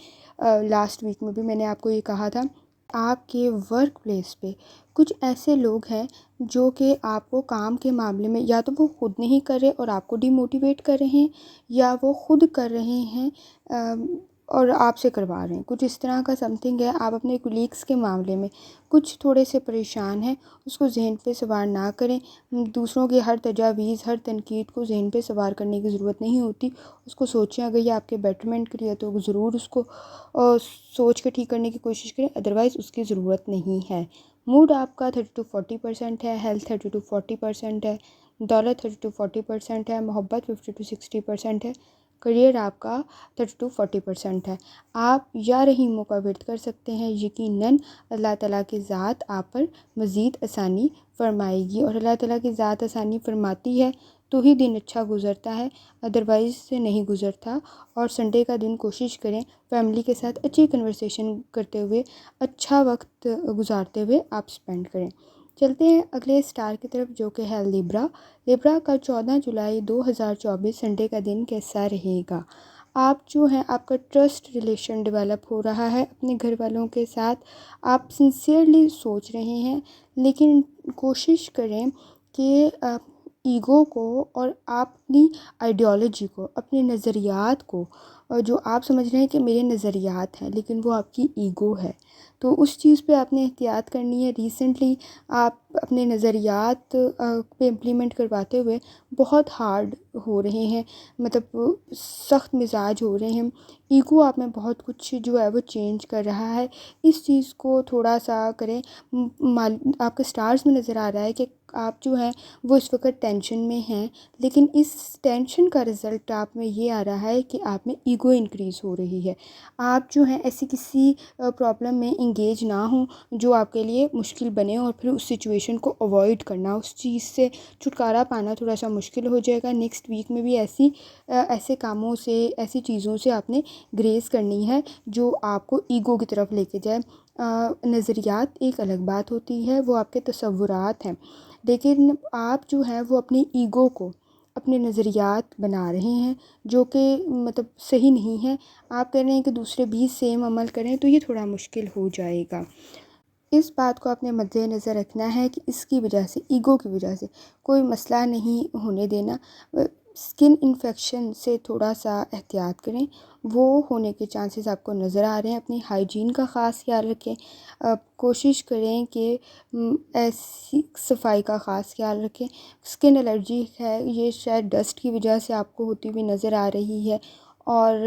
لاسٹ ویک میں بھی میں نے آپ کو یہ کہا تھا، آپ کے ورک پلیس پہ کچھ ایسے لوگ ہیں جو کہ آپ کو کام کے معاملے میں یا تو وہ خود نہیں کر رہے اور آپ کو ڈی موٹیویٹ کر رہے ہیں، یا وہ خود کر رہے ہیں اور آپ سے کروا رہے ہیں، کچھ اس طرح کا سم تھنگ ہے۔ آپ اپنے کولیگس کے معاملے میں کچھ تھوڑے سے پریشان ہیں، اس کو ذہن پہ سوار نہ کریں۔ دوسروں کی ہر تجاویز، ہر تنقید کو ذہن پہ سوار کرنے کی ضرورت نہیں ہوتی، اس کو سوچیں، اگر یہ آپ کے بیٹرمنٹ کے لیے تو ضرور اس کو سوچ کے ٹھیک کرنے کی کوشش کریں، ادروائز اس کی ضرورت نہیں ہے۔ موڈ آپ کا 30 to 40% ہے، ہیلتھ 30 to 40% ہے، دولت 30 to 40% ہے، محبت 50 to 60% ہے، کریئر آپ کا 30 to 40% ہے۔ آپ یا رحیموں کا ورد کر سکتے ہیں، یقیناً اللہ تعالیٰ کی ذات آپ پر مزید آسانی فرمائے گی، اور اللہ تعالیٰ کی ذات آسانی فرماتی ہے تو ہی دن اچھا گزرتا ہے، ادروائز سے نہیں گزرتا۔ اور سنڈے کا دن کوشش کریں فیملی کے ساتھ اچھی کنورسیشن کرتے ہوئے، اچھا وقت گزارتے ہوئے آپ اسپینڈ کریں۔ چلتے ہیں اگلے اسٹار کی طرف جو کہ ہے لیبرا۔ لیبرا کا 14 جولائی 2024 سنڈے کا دن کیسا رہے گا؟ آپ جو ہیں، آپ کا ٹرسٹ ریلیشن ڈیولپ ہو رہا ہے اپنے گھر والوں کے ساتھ، آپ سنسیئرلی سوچ رہے ہیں، لیکن کوشش کریں کہ ایگو کو اور آپ اپنی آئیڈیالوجی کو، اپنے نظریات کو، جو آپ سمجھ رہے ہیں کہ میرے نظریات ہیں لیکن وہ آپ کی ایگو ہے، تو اس چیز پہ آپ نے احتیاط کرنی ہے۔ ریسنٹلی آپ اپنے نظریات پہ امپلیمنٹ کرواتے ہوئے بہت ہارڈ ہو رہے ہیں، مطلب سخت مزاج ہو رہے ہیں، ایگو آپ میں بہت کچھ جو ہے وہ چینج کر رہا ہے۔ اس چیز کو تھوڑا سا کریں۔ آپ کے سٹارز میں نظر آ رہا ہے کہ آپ جو ہیں وہ اس وقت ٹینشن میں ہیں، لیکن اس ٹینشن کا رزلٹ آپ میں یہ آ رہا ہے کہ آپ میں ایگو انکریز ہو رہی ہے۔ آپ جو ہیں ایسی کسی پرابلم میں انگیج نہ ہوں جو آپ کے لیے مشکل بنے، اور پھر اس سچویشن کو اوائڈ کرنا، اس چیز سے چھٹکارا پانا تھوڑا سا مشکل ہو جائے گا۔ نیکسٹ ویک میں بھی ایسے کاموں سے، ایسی چیزوں سے آپ نے گریز کرنی ہے جو آپ کو ایگو کی طرف لے کے جائے۔ نظریات ایک الگ بات ہوتی ہے، وہ آپ کے تصورات ہیں، لیکن آپ جو ہیں وہ اپنی ایگو کو اپنے نظریات بنا رہے ہیں جو کہ مطلب صحیح نہیں ہے۔ آپ کہہ رہے ہیں کہ دوسرے بھی سیم عمل کریں تو یہ تھوڑا مشکل ہو جائے گا۔ اس بات کو آپ نے مد نظر رکھنا ہے کہ اس کی وجہ سے، ایگو کی وجہ سے کوئی مسئلہ نہیں ہونے دینا۔ اسکن انفیکشن سے تھوڑا سا احتیاط کریں، وہ ہونے کے چانسز آپ کو نظر آ رہے ہیں۔ اپنی ہائیجین کا خاص خیال رکھیں، کوشش کریں کہ ایسی صفائی کا خاص خیال رکھیں۔ اسکن الرجی ہے، یہ شاید ڈسٹ کی وجہ سے آپ کو ہوتی ہوئی نظر آ رہی ہے، اور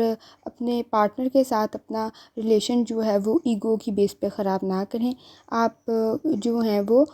اپنے پارٹنر کے ساتھ اپنا ریلیشن جو ہے وہ ایگو کی بیس پہ خراب نہ کریں۔ آپ جو ہیں وہ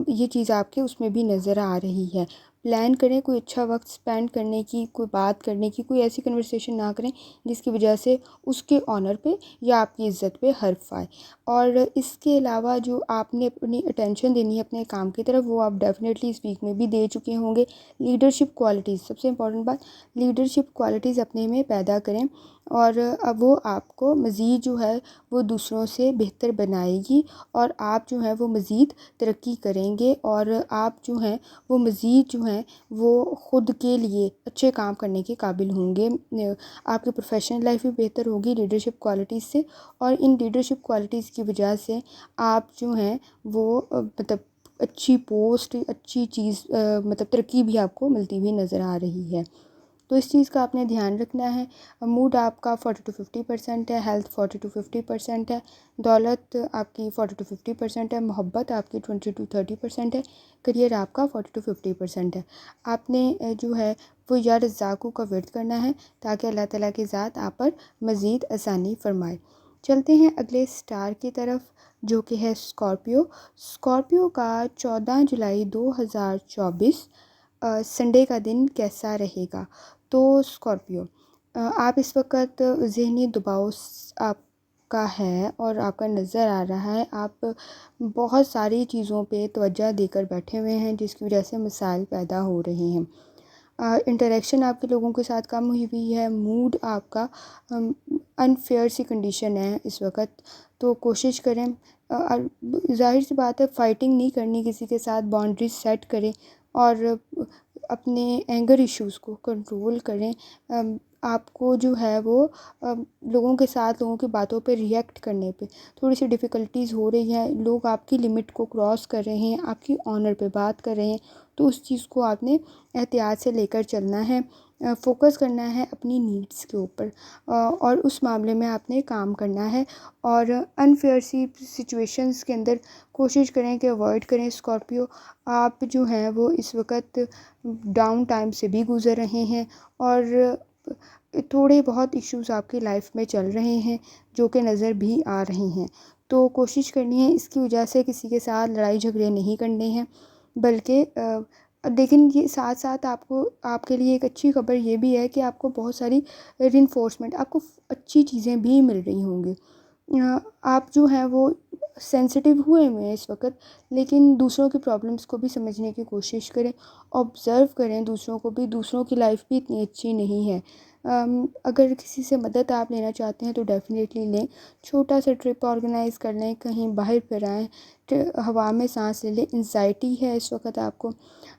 یہ چیز آپ کے اس میں بھی نظر آ رہی ہے۔ پلان کریں کوئی اچھا وقت سپینڈ کرنے کی، کوئی بات کرنے کی، کوئی ایسی کنورسیشن نہ کریں جس کی وجہ سے اس کے آنر پہ یا آپ کی عزت پہ حرف آئے۔ اور اس کے علاوہ جو آپ نے اپنی اٹینشن دینی ہے اپنے کام کی طرف، وہ آپ ڈیفینیٹلی اس ویک میں بھی دے چکے ہوں گے۔ لیڈرشپ کوالٹیز، سب سے امپورٹنٹ بات، لیڈرشپ کوالٹیز اپنے میں پیدا کریں، اور اب وہ آپ کو مزید جو ہے وہ دوسروں سے بہتر بنائے گی، اور آپ جو ہیں وہ مزید ترقی کریں گے، اور آپ جو ہیں وہ مزید جو ہیں وہ خود کے لیے اچھے کام کرنے کے قابل ہوں گے۔ آپ کی پروفیشنل لائف بھی بہتر ہوگی لیڈرشپ کوالٹیز سے، اور ان لیڈرشپ کوالٹیز کی وجہ سے آپ جو ہیں وہ مطلب اچھی پوسٹ، اچھی چیز، مطلب ترقی بھی آپ کو ملتی ہوئی نظر آ رہی ہے۔ تو اس چیز کا آپ نے دھیان رکھنا ہے۔ موڈ آپ کا 40 to 50% ہے، ہیلتھ 40 to 50% ہے، دولت آپ کی 40 to 50% ہے، محبت آپ کی 20 to 30% ہے، کریئر آپ کا 40 to 50% ہے۔ آپ نے جو ہے وہ یا رزاقو کا ورد کرنا ہے تاکہ اللہ تعالیٰ کی ذات آپ پر مزید آسانی فرمائے۔ چلتے ہیں اگلے سٹار کی طرف جو کہ ہے اسکارپیو۔ اسکارپیو کا 14 جولائی 2024 سنڈے کا دن کیسا رہے گا؟ تو اسکارپیو، آپ اس وقت ذہنی دباؤ آپ کا ہے، اور آپ کا نظر آ رہا ہے آپ بہت ساری چیزوں پہ توجہ دے کر بیٹھے ہوئے ہیں جس کی وجہ سے مسائل پیدا ہو رہے ہیں۔ انٹریکشن آپ کے لوگوں کے ساتھ کم ہوئی ہوئی ہے، موڈ آپ کا انفیئر سی کنڈیشن ہے اس وقت، تو کوشش کریں، ظاہر سی بات ہے فائٹنگ نہیں کرنی کسی کے ساتھ، باؤنڈریز سیٹ کریں اور اپنے اینگر ایشوز کو کنٹرول کریں۔ آپ کو جو ہے وہ لوگوں کے ساتھ، لوگوں کی باتوں پہ ریئیکٹ کرنے پہ تھوڑی سی ڈیفیکلٹیز ہو رہی ہیں، لوگ آپ کی لمٹ کو کراس کر رہے ہیں، آپ کی آنر پہ بات کر رہے ہیں، تو اس چیز کو آپ نے احتیاط سے لے کر چلنا ہے، فوکس کرنا ہے اپنی نیڈس کے اوپر، اور اس معاملے میں آپ نے کام کرنا ہے، اور انفیئر سی سچویشنز کے اندر کوشش کریں کہ اوائڈ کریں۔ اسکارپیو، آپ جو ہیں وہ اس وقت ڈاؤن ٹائم سے بھی گزر رہے ہیں، اور تھوڑے بہت ایشوز آپ کی لائف میں چل رہے ہیں جو کہ نظر بھی آ رہے ہیں، تو کوشش کرنی ہے اس کی وجہ سے کسی کے ساتھ لڑائی جھگڑے نہیں کرنے ہیں، بلکہ لیکن یہ ساتھ ساتھ آپ کے لیے ایک اچھی خبر یہ بھی ہے کہ آپ کو بہت ساری رینفورسمنٹ، آپ کو اچھی چیزیں بھی مل رہی ہوں گی۔ آپ جو ہیں وہ سینسٹیو ہوئے ہیں اس وقت، لیکن دوسروں کی پرابلمس کو بھی سمجھنے کی کوشش کریں، آبزرو کریں دوسروں کو بھی، دوسروں کی لائف بھی اتنی اچھی نہیں ہے۔ اگر کسی سے مدد آپ لینا چاہتے ہیں تو ڈیفینیٹلی لیں، چھوٹا سا ٹرپ آرگنائز کر لیں، کہیں باہر پھر آئیں، ہوا میں سانس لے لیں۔ انزائٹی ہے اس وقت آپ کو،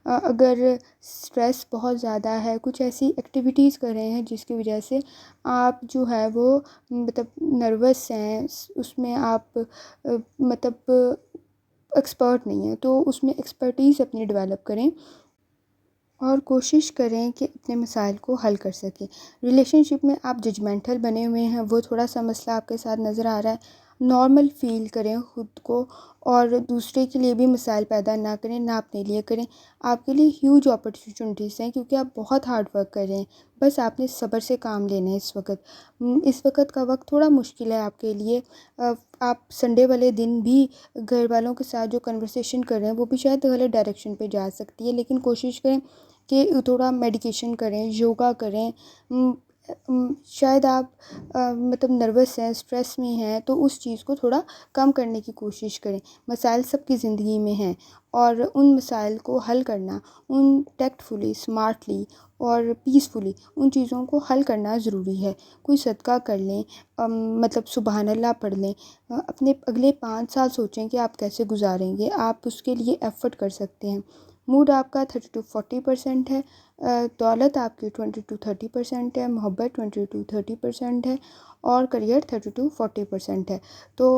اگر اسٹریس بہت زیادہ ہے، کچھ ایسی ایکٹیویٹیز کر رہے ہیں جس کی وجہ سے آپ جو ہے وہ مطلب نروس ہیں، اس میں آپ مطلب ایکسپرٹ نہیں ہیں، تو اس میں ایکسپرٹیز اپنی ڈیولپ کریں اور کوشش کریں کہ اپنے مسائل کو حل کر سکیں۔ ریلیشن شپ میں آپ ججمنٹل بنے ہوئے ہیں، وہ تھوڑا سا مسئلہ آپ کے ساتھ نظر آ رہا ہے، نارمل فیل کریں خود کو، اور دوسرے کے لیے بھی مسائل پیدا نہ کریں، نہ اپنے لیے کریں۔ آپ کے لیے ہیوج اپرچونیٹیز ہیں کیونکہ آپ بہت ہارڈ ورک کر رہے ہیں، بس آپ نے صبر سے کام لینا ہے۔ اس وقت کا وقت تھوڑا مشکل ہے آپ کے لیے۔ آپ سنڈے والے دن بھی گھر والوں کے ساتھ جو کنورسیشن کر رہے ہیں وہ بھی شاید غلط ڈائریکشن پہ جا سکتی ہے، لیکن کوشش کریں کہ تھوڑا میڈیکیشن کریں، یوگا کریں۔ شاید آپ مطلب نروس ہیں، اسٹریس میں ہیں، تو اس چیز کو تھوڑا کم کرنے کی کوشش کریں۔ مسائل سب کی زندگی میں ہیں، اور ان مسائل کو حل کرنا، ان ٹیکٹفلی، اسمارٹلی اور پیسفلی ان چیزوں کو حل کرنا ضروری ہے۔ کوئی صدقہ کر لیں، مطلب سبحان اللہ پڑھ لیں، اپنے اگلے 5 سال سوچیں کہ آپ کیسے گزاریں گے، آپ اس کے لیے ایفرٹ کر سکتے ہیں۔ موڈ آپ کا 30-40% ہے، دولت آپ کی 20-30% ہے، محبت 20-30% ہے، اور کریئر 30-40% ہے۔ تو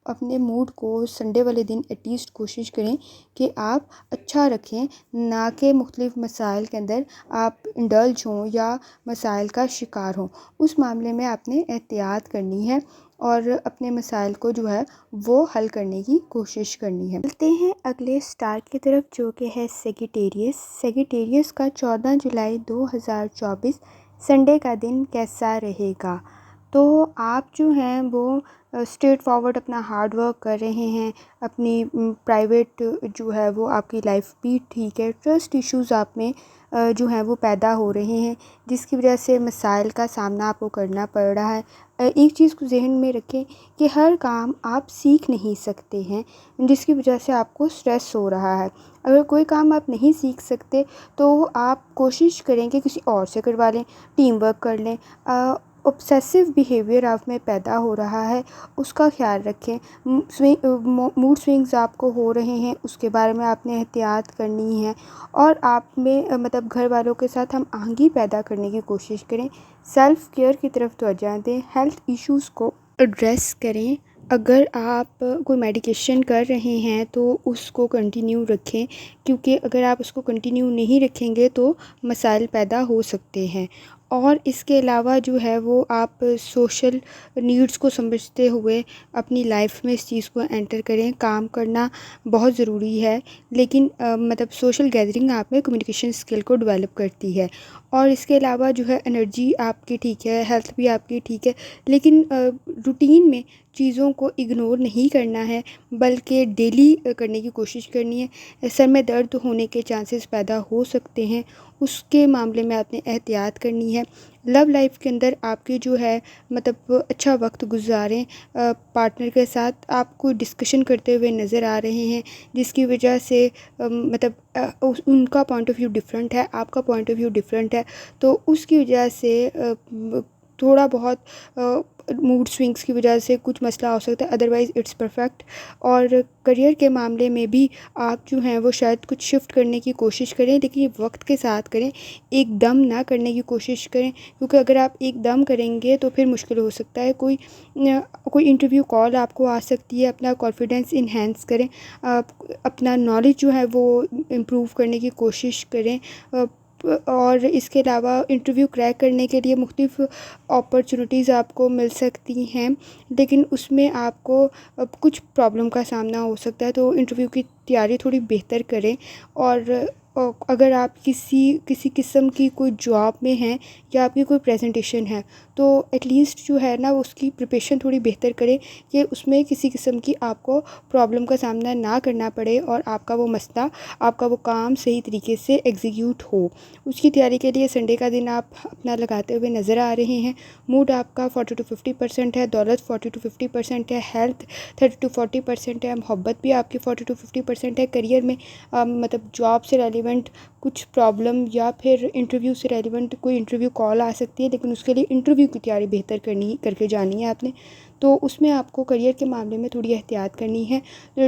اپنے موڈ کو سنڈے والے دن ایٹ لیسٹ کوشش کریں کہ آپ اچھا رکھیں، نہ کہ مختلف مسائل کے اندر آپ انڈلج ہوں یا مسائل کا شکار ہوں۔ اس معاملے میں آپ نے احتیاط کرنی ہے اور اپنے مسائل کو جو ہے وہ حل کرنے کی کوشش کرنی ہے۔ چلتے ہیں اگلے سٹار کی طرف، جو کہ ہے سیگیٹیریس۔ سیگیٹیریس کا 14 جولائی 2024 سنڈے کا دن کیسا رہے گا؟ تو آپ جو ہیں وہ اسٹریٹ فارورڈ اپنا ہارڈ ورک کر رہے ہیں، اپنی پرائیویٹ جو ہے وہ آپ کی لائف بھی ٹھیک ہے، ٹرسٹ ایشوز آپ میں جو ہیں وہ پیدا ہو رہے ہیں، جس کی وجہ سے مسائل کا سامنا آپ کو کرنا پڑ رہا ہے۔ ایک چیز کو ذہن میں رکھیں کہ ہر کام آپ سیکھ نہیں سکتے ہیں، جس کی وجہ سے آپ کو اسٹریس ہو رہا ہے۔ اگر کوئی کام آپ نہیں سیکھ سکتے تو آپ کوشش کریں کہ کسی اور سے کروا لیں، ٹیم ورک کر لیں۔ obsessive بیہیویئر آپ میں پیدا ہو رہا ہے، اس کا خیال رکھیں۔ موڈ سوئنگز آپ کو ہو رہے ہیں، اس کے بارے میں آپ نے احتیاط کرنی ہے، اور آپ میں مطلب گھر والوں کے ساتھ ہم آہنگی پیدا کرنے کی کوشش کریں۔ سیلف کیئر کی طرف توجہ دیں، ہیلتھ ایشوز کو ایڈریس کریں۔ اگر آپ کوئی میڈیکیشن کر رہے ہیں تو اس کو کنٹینیو رکھیں، کیونکہ اگر آپ اس کو کنٹینیو نہیں رکھیں گے تو مسائل پیدا ہو سکتے ہیں۔ اور اس کے علاوہ جو ہے وہ آپ سوشل نیڈز کو سمجھتے ہوئے اپنی لائف میں اس چیز کو انٹر کریں۔ کام کرنا بہت ضروری ہے، لیکن مطلب سوشل گیدرنگ آپ میں کمیونیکیشن اسکل کو ڈیولپ کرتی ہے۔ اور اس کے علاوہ جو ہے انرجی آپ کی ٹھیک ہے، ہیلتھ بھی آپ کی ٹھیک ہے، لیکن روٹین میں چیزوں کو اگنور نہیں کرنا ہے، بلکہ ڈیلی کرنے کی کوشش کرنی ہے۔ سر میں درد ہونے کے چانسز پیدا ہو سکتے ہیں، اس کے معاملے میں آپ نے احتیاط کرنی ہے۔ لو لائف کے اندر آپ کی جو ہے مطلب اچھا وقت گزاریں، پارٹنر کے ساتھ آپ کو ڈسکشن کرتے ہوئے نظر آ رہے ہیں، جس کی وجہ سے مطلب ان کا پوائنٹ آف ویو ڈفرینٹ ہے، آپ کا پوائنٹ آف ویو ڈفرینٹ ہے، تو اس کی وجہ سے تھوڑا بہت موڈ سوئنگس کی وجہ سے کچھ مسئلہ ہو سکتا ہے، ادروائز اٹس پرفیکٹ۔ اور کریئر کے معاملے میں بھی آپ جو ہیں وہ شاید کچھ شفٹ کرنے کی کوشش کریں، لیکن یہ وقت کے ساتھ کریں، ایک دم نہ کرنے کی کوشش کریں، کیونکہ اگر آپ ایک دم کریں گے تو پھر مشکل ہو سکتا ہے۔ کوئی انٹرویو کال آپ کو آ سکتی ہے، اپنا کانفیڈنس انہینس کریں، اپنا نالج جو ہے وہ امپروو کرنے کی کوشش کریں۔ اور اس کے علاوہ انٹرویو کریک کرنے کے لیے مختلف اپرچونیٹیز آپ کو مل سکتی ہیں، لیکن اس میں آپ کو کچھ پرابلم کا سامنا ہو سکتا ہے، تو انٹرویو کی تیاری تھوڑی بہتر کریں۔ اور اگر آپ کسی قسم کی کوئی جاب میں ہیں یا آپ کی کوئی پریزنٹیشن ہے تو ایٹ لیسٹ جو ہے نا اس کی پریپریشن تھوڑی بہتر کریں کہ اس میں کسی قسم کی آپ کو پرابلم کا سامنا نہ کرنا پڑے، اور آپ کا وہ مسئلہ، آپ کا وہ کام صحیح طریقے سے ایگزیکیوٹ ہو۔ اس کی تیاری کے لیے سنڈے کا دن آپ اپنا لگاتے ہوئے نظر آ رہے ہیں۔ موڈ آپ کا 40-50% ہے، دولت 40-50% ہے، ہیلتھ 30-40% ہے، محبت بھی آپ کی 40-50% ہے، کریئر میں مطلب جاب سے ریلیونٹ کچھ پرابلم یا پھر انٹرویو سے ریلیونٹ کوئی انٹرویو کال آ سکتی ہے، لیکن اس کے لیے انٹرویو کی تیاری بہتر کر کے جانی ہے آپ نے، تو اس میں آپ کو کریئر کے معاملے میں تھوڑی احتیاط کرنی ہے۔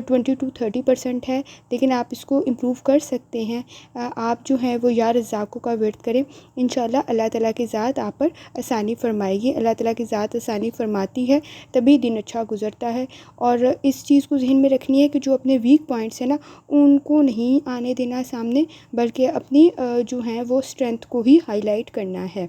20 to 30% ہے، لیکن آپ اس کو امپروو کر سکتے ہیں۔ آپ جو ہیں وہ یا رزاقوں کا ورد کریں، انشاءاللہ اللہ تعالیٰ کی ذات آپ پر آسانی فرمائے گی۔ اللہ تعالیٰ کی ذات آسانی فرماتی ہے تبھی دن اچھا گزرتا ہے، اور اس چیز کو ذہن میں رکھنی ہے کہ جو اپنے ویک پوائنٹس ہیں نا ان کو نہیں آنے دینا سامنے، بلکہ اپنی جو ہیں وہ اسٹرینتھ کو ہی ہائی لائٹ کرنا ہے۔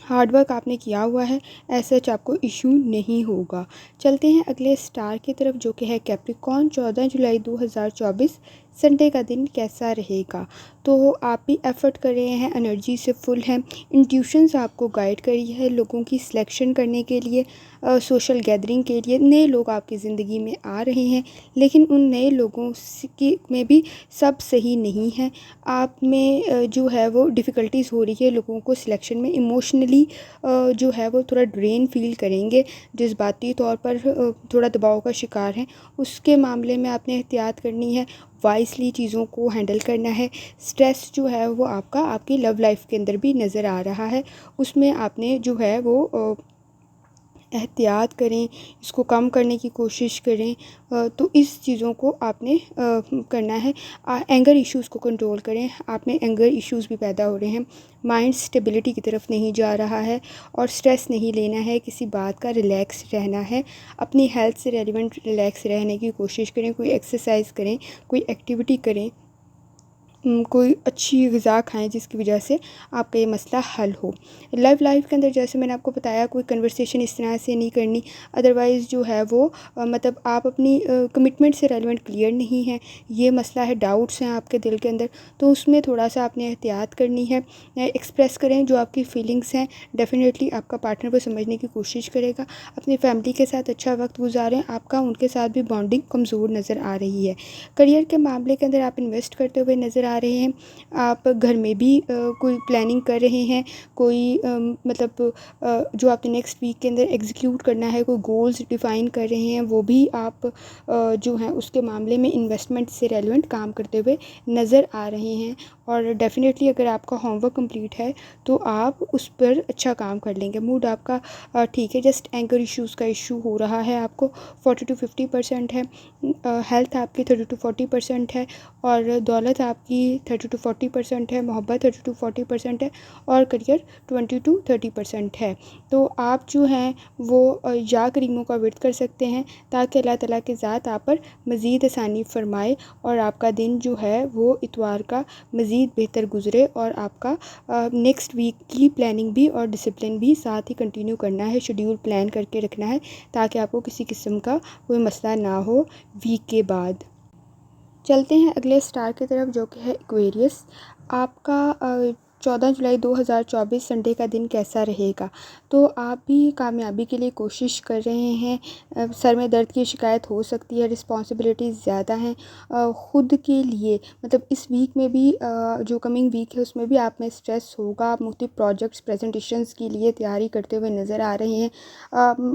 ہارڈ ورک آپ نے کیا ہوا ہے، ایسا آپ کو ایشو نہیں ہوگا۔ چلتے ہیں اگلے سٹار کی طرف جو کہ ہے کیپریکارن۔ 14 جولائی 2024 سنڈے کا دن کیسا رہے گا؟ تو آپ بھی ایفرٹ کر رہے ہیں، انرجی سے فل ہیں، انٹیوشنز آپ کو گائیڈ کری ہے لوگوں کی سلیکشن کرنے کے لیے، سوشل گیدرنگ کے لیے۔ نئے لوگ آپ کی زندگی میں آ رہے ہیں، لیکن ان نئے لوگوں میں بھی سب صحیح نہیں ہیں۔ آپ میں جو ہے وہ ڈیفیکلٹیز ہو رہی ہے لوگوں کو سلیکشن میں، ایموشنلی جو ہے وہ تھوڑا ڈرین فیل کریں گے، جذباتی طور پر تھوڑا دباؤ کا شکار ہیں، اس کے معاملے میں آپ نے احتیاط کرنی ہے، وائسلی چیزوں کو ہینڈل کرنا ہے۔ سٹریس جو ہے وہ آپ کی لو لائف کے اندر بھی نظر آ رہا ہے، اس میں آپ نے جو ہے وہ احتیاط کریں، اس کو کم کرنے کی کوشش کریں، تو اس چیزوں کو آپ نے کرنا ہے۔ اینگر ایشوز کو کنٹرول کریں، آپ میں اینگر ایشوز بھی پیدا ہو رہے ہیں، مائنڈ سٹیبلٹی کی طرف نہیں جا رہا ہے، اور سٹریس نہیں لینا ہے، کسی بات کا ریلیکس رہنا ہے، اپنی ہیلتھ سے ریلیونٹ ریلیکس رہنے کی کوشش کریں، کوئی ایکسرسائز کریں، کوئی ایکٹیویٹی کریں، کوئی اچھی غذا کھائیں جس کی وجہ سے آپ کا یہ مسئلہ حل ہو۔ لو لائف کے اندر جیسے میں نے آپ کو بتایا کوئی کنورسیشن اس طرح سے نہیں کرنی، ادروائز جو ہے وہ مطلب آپ اپنی کمٹمنٹ سے ریلیونٹ کلیئر نہیں ہیں، یہ مسئلہ ہے، ڈاؤٹس ہیں آپ کے دل کے اندر، تو اس میں تھوڑا سا آپ نے احتیاط کرنی ہے۔ ایکسپریس کریں جو آپ کی فیلنگس ہیں، ڈیفینیٹلی آپ کا پارٹنر وہ سمجھنے کی کوشش کرے گا۔ اپنی فیملی کے ساتھ اچھا وقت گزاریں، آپ کا ان کے ساتھ بھی بانڈنگ کمزور نظر آ رہی ہے۔ کریئر کے معاملے کے اندر آپ انویسٹ کرتے ہوئے نظر آ رہے ہیں، آپ گھر میں بھی کوئی پلاننگ کر رہے ہیں، کوئی مطلب جو آپ نے نیکسٹ ویک کے اندر ایگزیکیوٹ کرنا ہے، کوئی گولز ڈیفائن کر رہے ہیں، وہ بھی آپ جو ہیں اس کے معاملے میں انویسٹمنٹ سے ریلیونٹ کام کرتے ہوئے نظر آ رہے ہیں، اور ڈیفینیٹلی اگر آپ کا ہوم ورک کمپلیٹ ہے تو آپ اس پر اچھا کام کر لیں گے۔ موڈ آپ کا ٹھیک ہے، جسٹ اینکر ایشوز کا ایشو ہو رہا ہے آپ کو، 40 to 50% ہے، ہیلتھ آپ کی 30 to 40% ہے، اور دولت آپ کی 30 to 40% ہے، محبت 30 to 40% ہے، اور کریئر 20 to 30% ہے۔ تو آپ جو ہیں وہ یا کریموں کا ورد کر سکتے ہیں تاکہ اللہ تعالیٰ کی ذات آپ پر مزید آسانی فرمائے، اور آپ کا دن جو ہے وہ اتوار کا مزید بہتر گزرے، اور آپ کا نیکسٹ ویک کی پلاننگ بھی اور ڈسپلن بھی ساتھ ہی کنٹینیو کرنا ہے، شیڈیول پلان کر کے رکھنا ہے تاکہ آپ کو کسی قسم کا کوئی مسئلہ نہ ہو ویک کے بعد۔ چلتے ہیں اگلے سٹار کی طرف جو کہ ہے ایکویریس۔ آپ کا 14 جولائی 2024 سنڈے کا دن کیسا رہے گا؟ تو آپ بھی کامیابی کے لیے کوشش کر رہے ہیں، سر میں درد کی شکایت ہو سکتی ہے، رسپانسبلٹیز زیادہ ہیں خود کے لیے، مطلب اس ویک میں بھی جو کمنگ ویک ہے اس میں بھی آپ میں سٹریس ہوگا، آپ مختلف پروجیکٹس پریزنٹیشنز کے لیے تیاری کرتے ہوئے نظر آ رہے ہیں،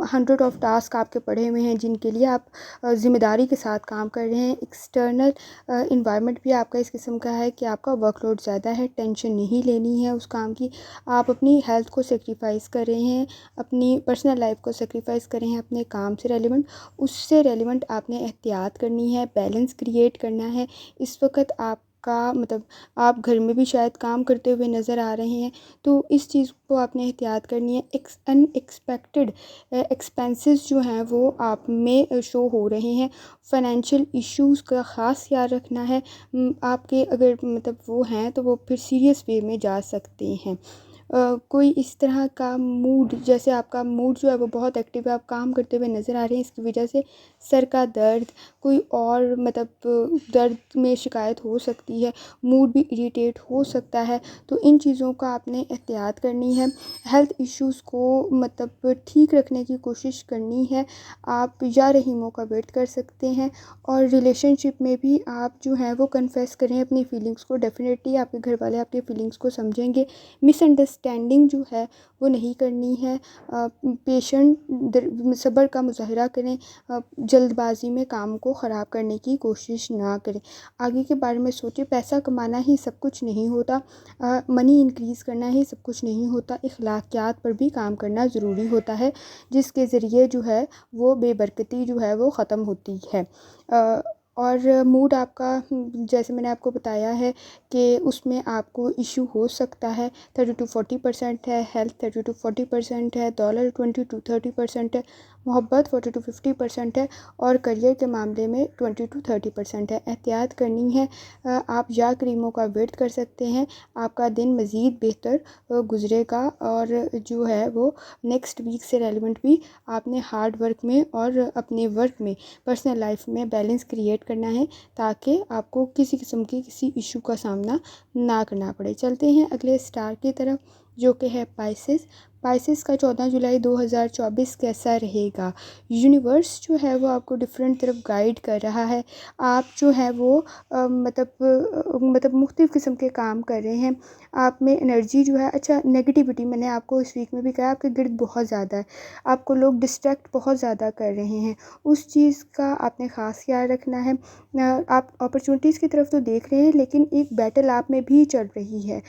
100 آف ٹاسک آپ کے پڑے ہوئے ہیں جن کے لیے آپ ذمہ داری کے ساتھ کام کر رہے ہیں۔ ایکسٹرنل انوائرمنٹ بھی آپ کا اس قسم کا ہے کہ آپ کا ورک لوڈ زیادہ ہے، ٹینشن نہیں لینی ہے اس کام کی، آپ اپنی ہیلتھ کو سیکریفائز کر رہے ہیں، اپنی پرسنل لائف کو سیکریفائز کر رہے ہیں اپنے کام سے ریلیونٹ، اس سے ریلیونٹ آپ نے احتیاط کرنی ہے، بیلنس کریٹ کرنا ہے۔ اس وقت آپ کا مطلب آپ گھر میں بھی شاید کام کرتے ہوئے نظر آ رہے ہیں، تو اس چیز کو آپ نے احتیاط کرنی ہے۔ ان ایکسپیکٹڈ ایکسپینسز جو ہیں وہ آپ میں شو ہو رہے ہیں، فائنینشیل ایشوز کا خاص خیال رکھنا ہے، آپ کے اگر مطلب وہ ہیں تو وہ پھر سیریس وے میں جا سکتے ہیں۔ کوئی اس طرح کا موڈ، جیسے آپ کا موڈ جو ہے وہ بہت ایکٹیو ہے، آپ کام کرتے ہوئے نظر آ رہے ہیں، اس کی وجہ سے سر کا درد، کوئی اور مطلب درد میں شکایت ہو سکتی ہے، موڈ بھی اریٹیٹ ہو سکتا ہے، تو ان چیزوں کا آپ نے احتیاط کرنی ہے۔ ہیلتھ ایشوز کو مطلب ٹھیک رکھنے کی کوشش کرنی ہے، آپ یا رحیموں کا ورد کر سکتے ہیں، اور ریلیشن شپ میں بھی آپ جو ہیں وہ کنفیس کریں اپنی فیلنگس کو، ڈیفینیٹلی آپ کے گھر والے آپ کی فیلنگس کو سمجھیں گے۔ مس اسٹینڈنگ جو ہے وہ نہیں کرنی ہے، پیشنٹ صبر کا مظاہرہ کریں، جلد بازی میں کام کو خراب کرنے کی کوشش نہ کریں، آگے کے بارے میں سوچیں۔ پیسہ کمانا ہی سب کچھ نہیں ہوتا، منی انکریز کرنا ہی سب کچھ نہیں ہوتا، اخلاقیات پر بھی کام کرنا ضروری ہوتا ہے، جس کے ذریعے جو ہے وہ بے برکتی جو ہے وہ ختم ہوتی ہے۔ اور موڈ آپ کا، جیسے میں نے آپ کو بتایا ہے کہ اس میں آپ کو ایشو ہو سکتا ہے، 30-40% ہے، ہیلتھ 30-40% ہے، ڈالر 20-30% ہے، محبت 40-50% ہے، اور کریئر کے معاملے میں 20-30% ہے۔ احتیاط کرنی ہے، آپ یا کریموں کا ویٹ کر سکتے ہیں، آپ کا دن مزید بہتر گزرے گا، اور جو ہے وہ نیکسٹ ویک سے ریلیونٹ بھی آپ نے ہارڈ ورک میں اور اپنے ورک میں، پرسنل لائف میں بیلنس کریٹ کرنا ہے، تاکہ آپ کو کسی قسم کی کسی ایشو کا سامنا نہ کرنا پڑے۔ چلتے ہیں اگلے سٹار کی طرف، جو کہ ہے پائسس کا 14 جولائی 2024 کیسا رہے گا؟ یونیورس جو ہے وہ آپ کو ڈفرینٹ طرف گائیڈ کر رہا ہے، آپ جو ہے وہ مطلب مختلف قسم کے کام کر رہے ہیں، آپ میں انرجی جو ہے، اچھا نیگیٹیوٹی میں نے آپ کو اس ویک میں بھی کہا، آپ کے گرد بہت زیادہ ہے، آپ کو لوگ ڈسٹریکٹ بہت زیادہ کر رہے ہیں، اس چیز کا آپ نے خاص خیال رکھنا ہے۔ آپ اپرچونیٹیز کی طرف تو دیکھ رہے ہیں، لیکن ایک بیٹل آپ میں بھی چل رہی ہے،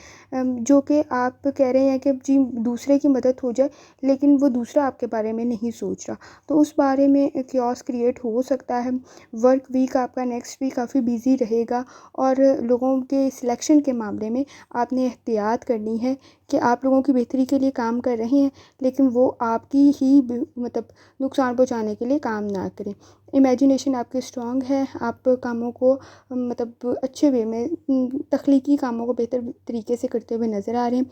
جو کہ آپ کہہ رہے ہیں کہ جی دوسرے کی مدد ہو جائے، لیکن وہ دوسرا آپ کے بارے میں نہیں سوچ رہا، تو اس بارے میں کیوس کریٹ ہو سکتا ہے۔ ورک ویک آپ کا نیکسٹ ویک کافی بیزی رہے گا، اور لوگوں کے سلیکشن کے معاملے میں آپ نے احتیاط کرنی ہے کہ آپ لوگوں کی بہتری کے لیے کام کر رہے ہیں، لیکن وہ آپ کی ہی مطلب نقصان پہنچانے کے لیے کام نہ کریں۔ امیجنیشن آپ کی اسٹرانگ ہے، آپ کاموں کو مطلب اچھے وے میں، تخلیقی کاموں کو بہتر طریقے سے کرتے ہوئے نظر آ رہے ہیں۔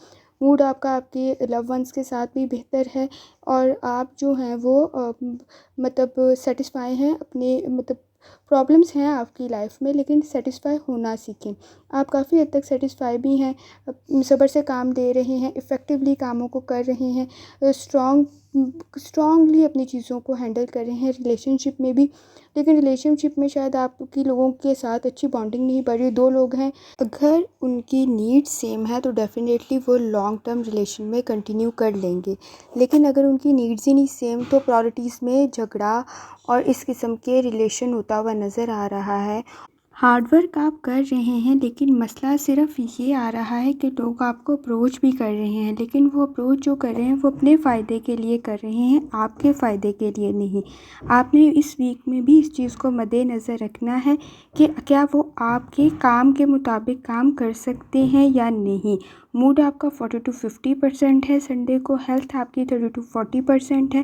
موڈ آپ کا آپ کے لو ونس کے ساتھ بھی بہتر ہے، اور آپ جو ہیں وہ مطلب سیٹسفائی ہیں اپنے، مطلب پرابلمس ہیں آپ کی لائف میں، لیکن سیٹسفائی ہونا سیکھیں۔ آپ کافی حد تک سیٹسفائی بھی ہیں، صبر سے کام دے رہے ہیں، افیکٹولی کاموں کو کر رہے ہیں، اسٹرانگلی اپنی چیزوں کو ہینڈل کر رہے ہیں ریلیشن شپ میں بھی، لیکن ریلیشن شپ میں شاید آپ کی لوگوں کے ساتھ اچھی بانڈنگ نہیں بڑھ رہی، دو لوگ ہیں، اگر ان کی نیڈ سیم ہے تو ڈیفینیٹلی وہ لانگ ٹرم ریلیشن میں کنٹینیو کر لیں گے، لیکن اگر ان کی نیڈز ہی نہیں سیم تو پرائورٹیز میں جھگڑا اور اس قسم کے ریلیشن ہوتا ہوا نظر آ رہا ہے۔ ہارڈ ورک آپ کر رہے ہیں، لیکن مسئلہ صرف یہ آ رہا ہے کہ لوگ آپ کو اپروچ بھی کر رہے ہیں، لیکن وہ اپروچ جو کر رہے ہیں وہ اپنے فائدے کے لیے کر رہے ہیں، آپ کے فائدے کے لیے نہیں۔ آپ نے اس ویک میں بھی اس چیز کو مد نظر رکھنا ہے کہ کیا وہ آپ کے کام کے مطابق کام کر سکتے ہیں یا نہیں۔ موڈ آپ کا 40-50% ہے سنڈے کو، ہیلتھ آپ کی 30-40% ہے،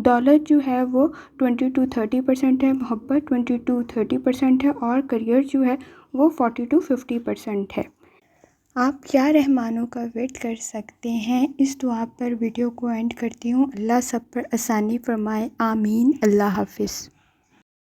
دولت جو ہے وہ 20-30% ہے، محبت 20-30% ہے، اور کریئر جو ہے وہ 40-50% ہے۔ آپ کیا رحمانوں کا ویٹ کر سکتے ہیں؟ اس دعا پر ویڈیو کو اینڈ کرتی ہوں۔ اللہ سب پر آسانی فرمائے، آمین۔ اللہ حافظ۔